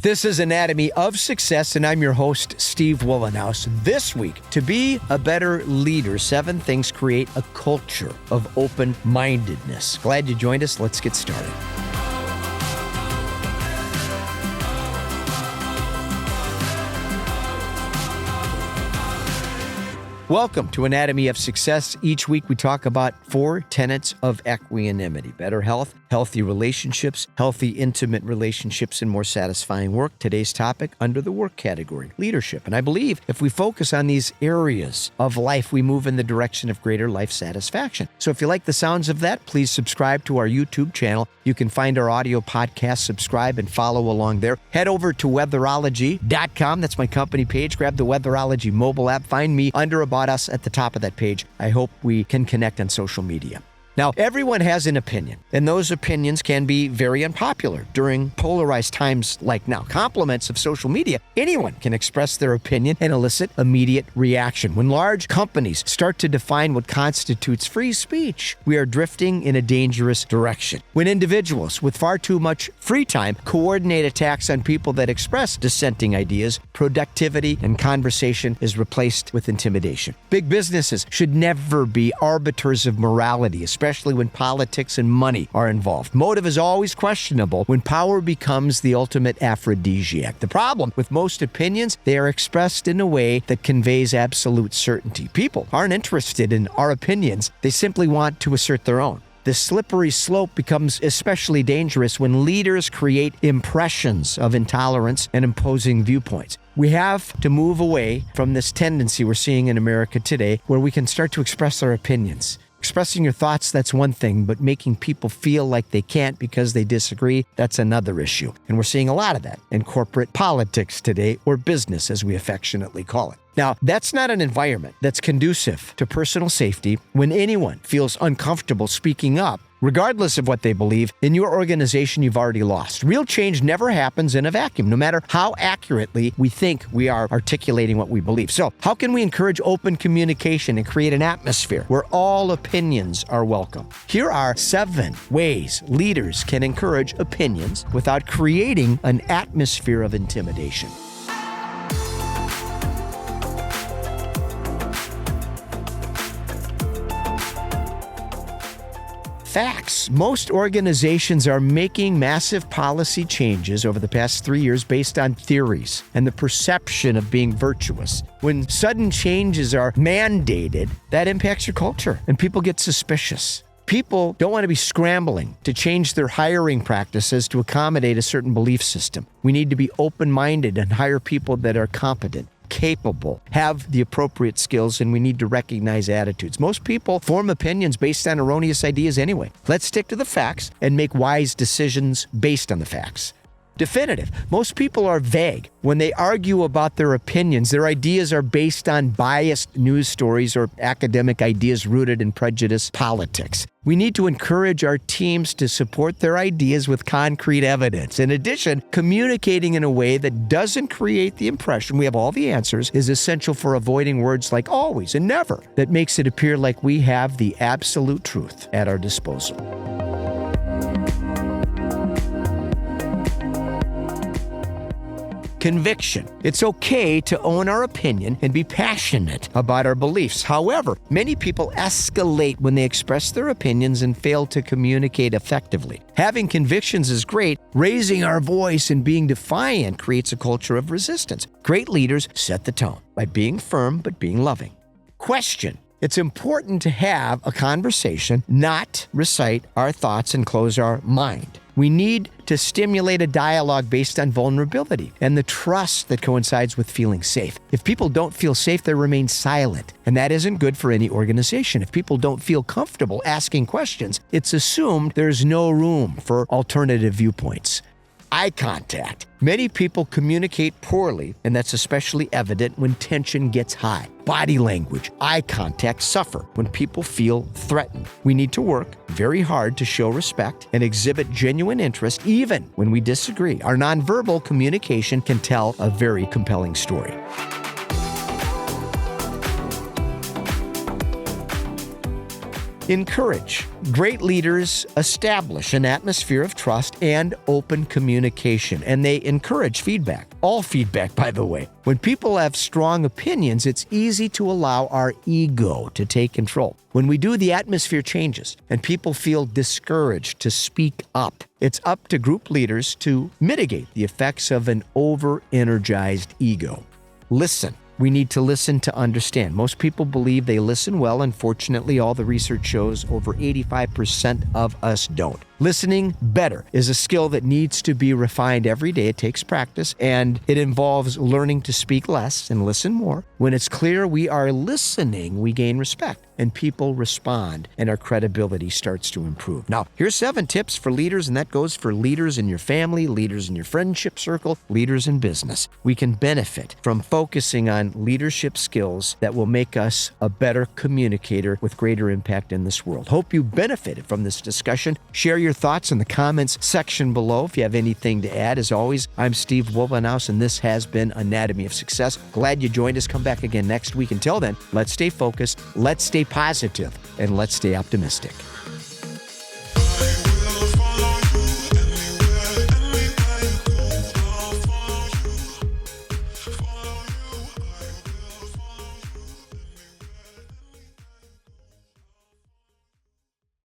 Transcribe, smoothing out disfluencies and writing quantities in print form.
This is Anatomy of Success, and I'm your host, Steve Wohlenhaus. This week, to be a better leader, 7 things create a culture of open-mindedness. Glad you joined us. Let's get started. Welcome to Anatomy of Success. Each week we talk about 4 tenets of equanimity: better health, healthy relationships, healthy intimate relationships, and more satisfying work. Today's topic under the work category, leadership. And I believe if we focus on these areas of life, we move in the direction of greater life satisfaction. So if you like the sounds of that, please subscribe to our YouTube channel. You can find our audio podcast, subscribe, and follow along there. Head over to weatherology.com. That's my company page. Grab the Weatherology mobile app. Find me under About Us at the top of that page. I hope we can connect on social media. Now, everyone has an opinion, and those opinions can be very unpopular during polarized times like now. Compliments of social media, anyone can express their opinion and elicit immediate reaction. When large companies start to define what constitutes free speech, we are drifting in a dangerous direction. When individuals with far too much free time coordinate attacks on people that express dissenting ideas, productivity and conversation is replaced with intimidation. Big businesses should never be arbiters of morality, especially when politics and money are involved. Motive is always questionable when power becomes the ultimate aphrodisiac. The problem with most opinions, they are expressed in a way that conveys absolute certainty. People aren't interested in our opinions. They simply want to assert their own. The slippery slope becomes especially dangerous when leaders create impressions of intolerance and imposing viewpoints. We have to move away from this tendency we're seeing in America today, where we can start to express our opinions. Expressing your thoughts, that's one thing, but making people feel like they can't because they disagree, that's another issue. And we're seeing a lot of that in corporate politics today, or business as we affectionately call it. Now, that's not an environment that's conducive to personal safety. When anyone feels uncomfortable speaking up, regardless of what they believe, in your organization, you've already lost. Real change never happens in a vacuum, no matter how accurately we think we are articulating what we believe. So, how can we encourage open communication and create an atmosphere where all opinions are welcome? Here are 7 ways leaders can encourage opinions without creating an atmosphere of intimidation. Facts. Most organizations are making massive policy changes over the past 3 years based on theories and the perception of being virtuous. When sudden changes are mandated, that impacts your culture and people get suspicious. People don't want to be scrambling to change their hiring practices to accommodate a certain belief system. We need to be open-minded and hire people that are competent, capable, have the appropriate skills, and we need to recognize attitudes. Most people form opinions based on erroneous ideas anyway. Let's stick to the facts and make wise decisions based on the facts. Definitive. Most people are vague. When they argue about their opinions, their ideas are based on biased news stories or academic ideas rooted in prejudice politics. We need to encourage our teams to support their ideas with concrete evidence. In addition, communicating in a way that doesn't create the impression we have all the answers is essential for avoiding words like always and never that makes it appear like we have the absolute truth at our disposal. Conviction. It's okay to own our opinion and be passionate about our beliefs. However, many people escalate when they express their opinions and fail to communicate effectively. Having convictions is great. Raising our voice and being defiant creates a culture of resistance. Great leaders set the tone by being firm but being loving. Question. It's important to have a conversation, not recite our thoughts and close our mind. We need to stimulate a dialogue based on vulnerability and the trust that coincides with feeling safe. If people don't feel safe, they remain silent, and that isn't good for any organization. If people don't feel comfortable asking questions, it's assumed there's no room for alternative viewpoints. Eye contact. Many people communicate poorly, and that's especially evident when tension gets high. Body language, eye contact suffer when people feel threatened. We need to work very hard to show respect and exhibit genuine interest even when we disagree. Our nonverbal communication can tell a very compelling story. Encourage. Great leaders establish an atmosphere of trust and open communication, and they encourage feedback. All feedback, by the way. When people have strong opinions, it's easy to allow our ego to take control. When we do, the atmosphere changes, and people feel discouraged to speak up. It's up to group leaders to mitigate the effects of an over-energized ego. Listen. We need to listen to understand. Most people believe they listen well. Unfortunately, all the research shows over 85% of us don't. Listening better is a skill that needs to be refined every day. It takes practice, and it involves learning to speak less and listen more. When it's clear we are listening, we gain respect, and people respond, and our credibility starts to improve. Now, here's 7 tips for leaders, and that goes for leaders in your family, leaders in your friendship circle, leaders in business. We can benefit from focusing on leadership skills that will make us a better communicator with greater impact in this world. Hope you benefited from this discussion. Share your thoughts in the comments section below if you have anything to add. As always, I'm Steve Wohlenhaus, and this has been Anatomy of Success. Glad you joined us. Come back again next week. Until then, let's stay focused, let's stay positive, and let's stay optimistic.